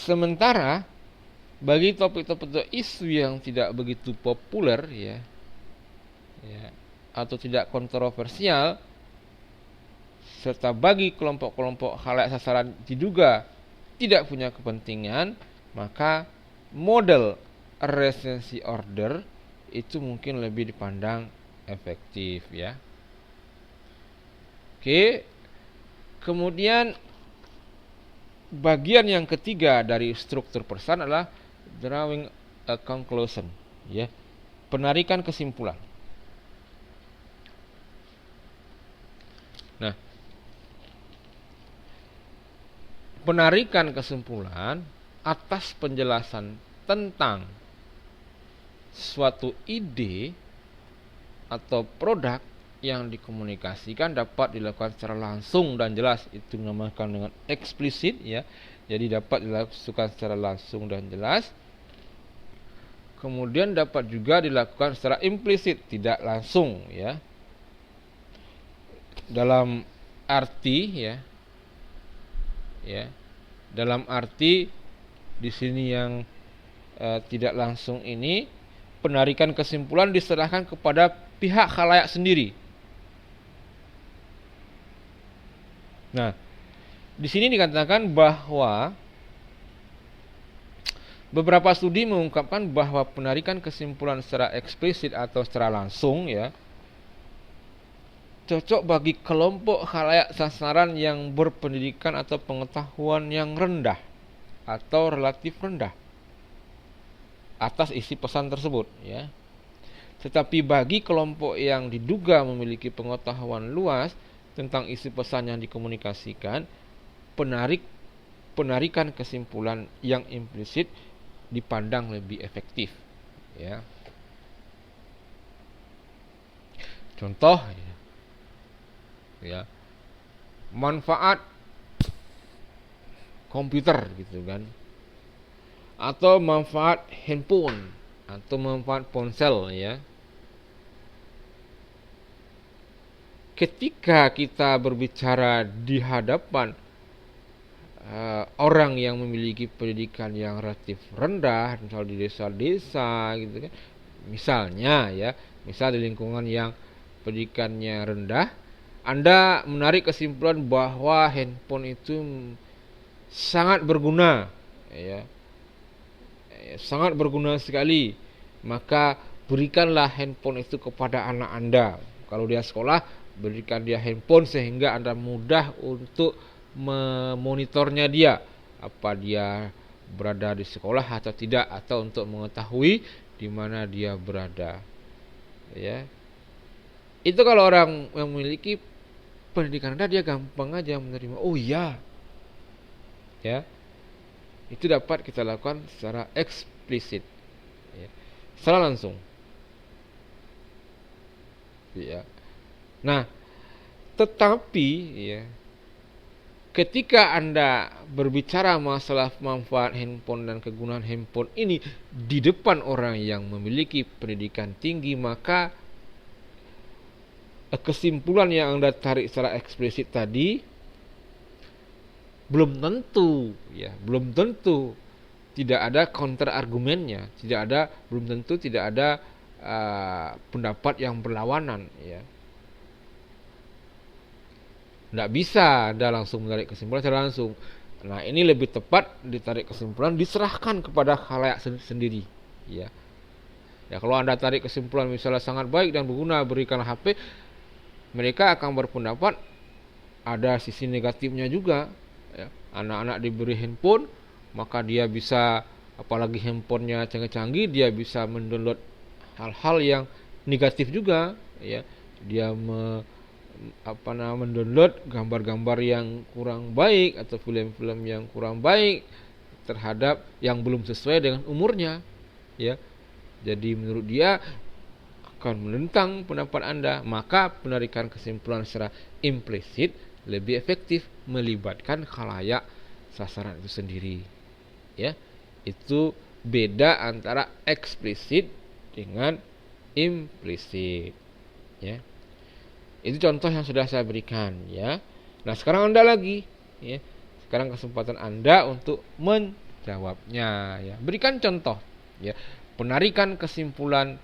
Sementara bagi topik-topik isu yang tidak begitu populer ya, atau tidak kontroversial, serta bagi kelompok-kelompok khalayak sasaran diduga tidak punya kepentingan, maka model recency order itu mungkin lebih dipandang efektif ya. Oke. Kemudian bagian yang ketiga dari struktur pesan adalah drawing a conclusion ya. Penarikan kesimpulan. Nah, penarikan kesimpulan atas penjelasan tentang suatu ide atau produk yang dikomunikasikan dapat dilakukan secara langsung dan jelas, itu dinamakan dengan eksplisit ya. Jadi dapat dilakukan secara langsung dan jelas. Kemudian dapat juga dilakukan secara implisit, tidak langsung ya. Dalam arti ya. Dalam arti di sini yang tidak langsung ini, penarikan kesimpulan diserahkan kepada pihak khalayak sendiri. Nah, di sini dikatakan bahwa beberapa studi mengungkapkan bahwa penarikan kesimpulan secara eksplisit atau secara langsung ya cocok bagi kelompok khalayak sasaran yang berpendidikan atau pengetahuan yang rendah atau relatif rendah atas isi pesan tersebut ya. Tetapi bagi kelompok yang diduga memiliki pengetahuan luas tentang isi pesan yang dikomunikasikan, penarikan kesimpulan yang implisit dipandang lebih efektif ya. Contoh ya, manfaat komputer gitu kan, atau manfaat handphone atau manfaat ponsel ya. Ketika kita berbicara di hadapan orang yang memiliki pendidikan yang relatif rendah, misal di desa-desa gitu kan, misal di lingkungan yang pendidikannya rendah, Anda menarik kesimpulan bahwa handphone itu sangat berguna ya, sangat berguna sekali, maka berikanlah handphone itu kepada anak Anda. Kalau dia sekolah, berikan dia handphone sehingga Anda mudah untuk memonitornya dia, apa dia berada di sekolah atau tidak, atau untuk mengetahui di mana dia berada ya. Itu kalau orang yang memiliki pendidikan rendah, dia gampang aja menerima. Oh iya ya, itu dapat kita lakukan secara eksplisit ya, secara langsung ya. Nah, tetapi ya, ketika Anda berbicara masalah manfaat handphone dan kegunaan handphone ini di depan orang yang memiliki pendidikan tinggi, maka kesimpulan yang Anda tarik secara eksplisit tadi belum tentu tidak ada counter argumennya, belum tentu tidak ada pendapat yang berlawanan ya. Tidak bisa Anda langsung menarik kesimpulan secara langsung. Nah, ini lebih tepat ditarik kesimpulan diserahkan kepada khalayak sendiri ya. Ya, kalau Anda tarik kesimpulan misalnya sangat baik dan berguna, berikanlah HP, mereka akan berpendapat ada sisi negatifnya juga ya. Anak-anak diberi handphone, maka dia bisa, apalagi handphonenya canggih-canggih, dia bisa mendownload hal-hal yang negatif juga ya. Dia mendownload gambar-gambar yang kurang baik atau film-film yang kurang baik terhadap yang belum sesuai dengan umurnya ya. Jadi menurut dia akan menentang pendapat Anda, maka penarikan kesimpulan secara implisit lebih efektif, melibatkan khalayak sasaran itu sendiri ya. Itu beda antara eksplisit dengan implisit ya. Itu contoh yang sudah saya berikan ya. Nah, sekarang Anda lagi ya. Sekarang kesempatan Anda untuk jawabnya ya. Berikan contoh ya. Penarikan kesimpulan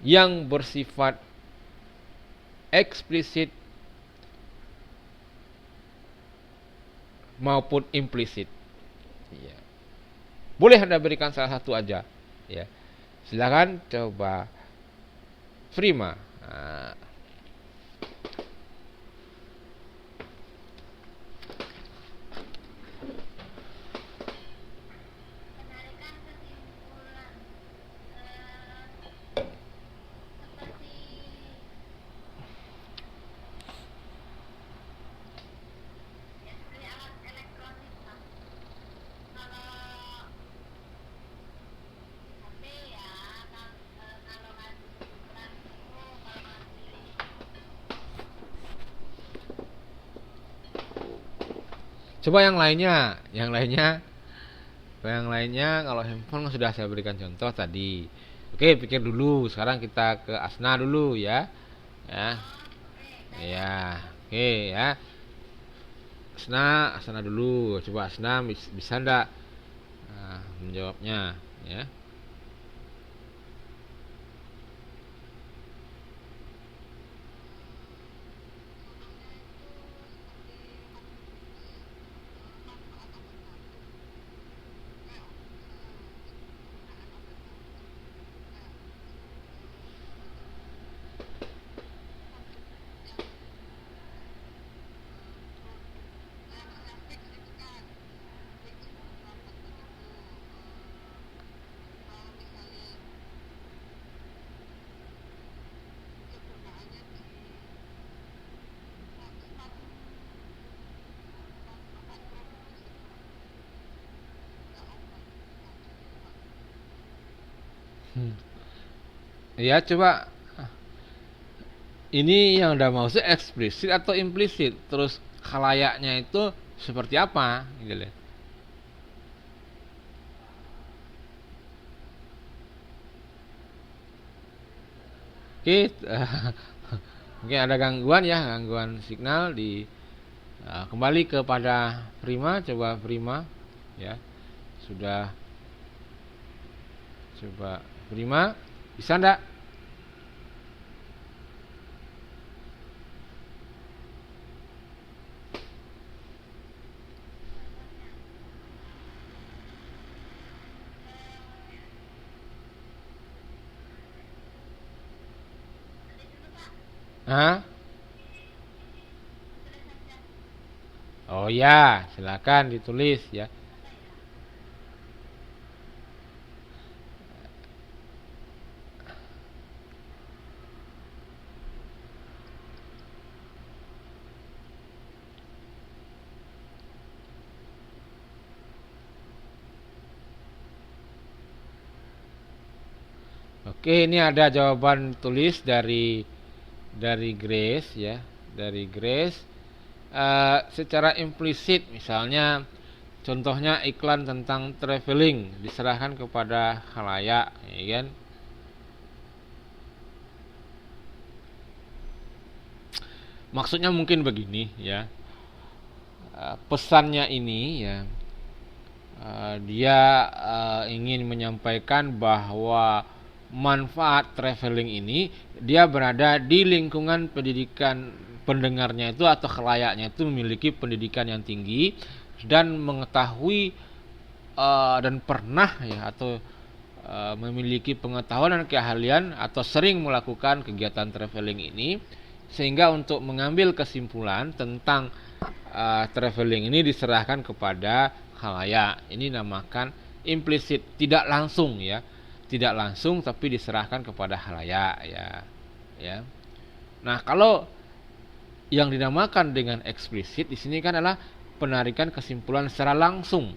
yang bersifat eksplisit maupun implisit. Ya. Boleh Anda berikan salah satu aja ya. Silakan coba Prima. Nah. Coba yang lainnya, kalau handphone sudah saya berikan contoh tadi. Oke, pikir dulu. Sekarang kita ke Asna dulu ya. Ya. Ya. Oke ya. Asna dulu. Coba Asna bisa enggak menjawabnya ya. Ya, coba ini yang udah mau eksplisit atau implisit, terus khalayaknya itu seperti apa gitu loh. Oke, mungkin ada gangguan signal di kembali kepada Prima. Coba Prima ya, sudah coba Prima bisa enggak? Hah? Oh ya, silakan ditulis ya. Oke, ini ada jawaban tulis dari Grace ya, dari Grace. Secara implisit, misalnya contohnya iklan tentang traveling diserahkan kepada khalayak, ya kan? Maksudnya mungkin begini ya, pesannya ini ya, dia ingin menyampaikan bahwa manfaat traveling ini dia berada di lingkungan pendidikan pendengarnya itu atau khalayaknya itu memiliki pendidikan yang tinggi dan mengetahui dan pernah ya atau memiliki pengetahuan dan keahlian atau sering melakukan kegiatan traveling ini, sehingga untuk mengambil kesimpulan tentang traveling ini diserahkan kepada khalayak. Ini namakan implisit, tidak langsung ya, tidak langsung tapi diserahkan kepada khalayak ya. Nah, kalau yang dinamakan dengan eksplisit di sini kan adalah penarikan kesimpulan secara langsung.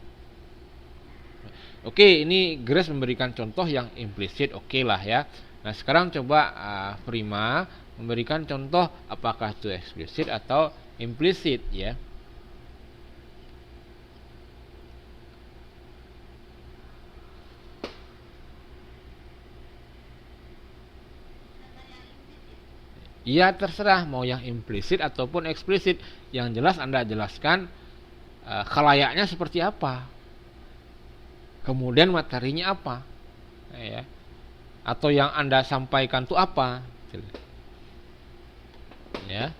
Oke, ini Grace memberikan contoh yang implisit, oke lah ya. Nah, sekarang coba Prima memberikan contoh apakah itu eksplisit atau implisit ya. Ya terserah mau yang implisit ataupun eksplisit. Yang jelas Anda jelaskan khalayaknya seperti apa. kemudian materinya apa, ya, atau yang Anda sampaikan itu apa, ya.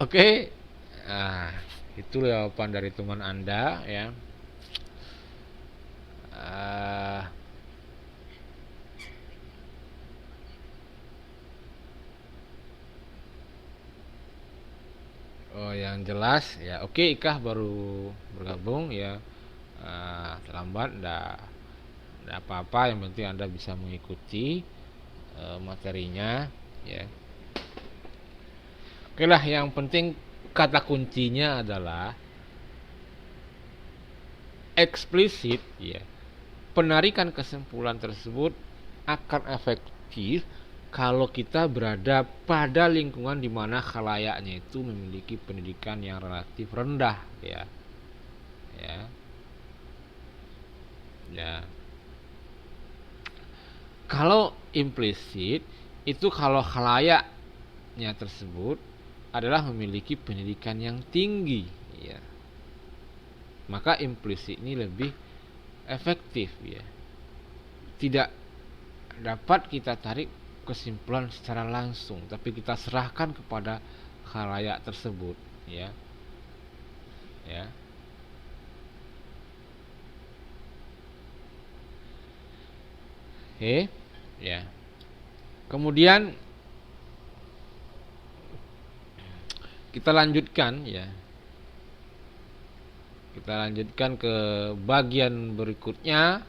Oke, nah itu jawaban dari teman Anda, ya. Ah, oh, yang jelas ya. Oke, Ikah baru bergabung, ya. Terlambat, ndak apa-apa, yang penting Anda bisa mengikuti materinya, ya. Oke lah, yang penting kata kuncinya adalah eksplisit, ya. Penarikan kesimpulan tersebut akan efektif kalau kita berada pada lingkungan di mana khalayaknya itu memiliki pendidikan yang relatif rendah, ya. Ya. Ya. Kalau implisit itu kalau khalayaknya tersebut adalah memiliki pendidikan yang tinggi, ya. Maka implisit ini lebih efektif, ya. Tidak dapat kita tarik kesimpulan secara langsung, tapi kita serahkan kepada khalayak tersebut, ya. Ya. Oke, ya. Kemudian kita lanjutkan, ya. Kita lanjutkan ke bagian berikutnya,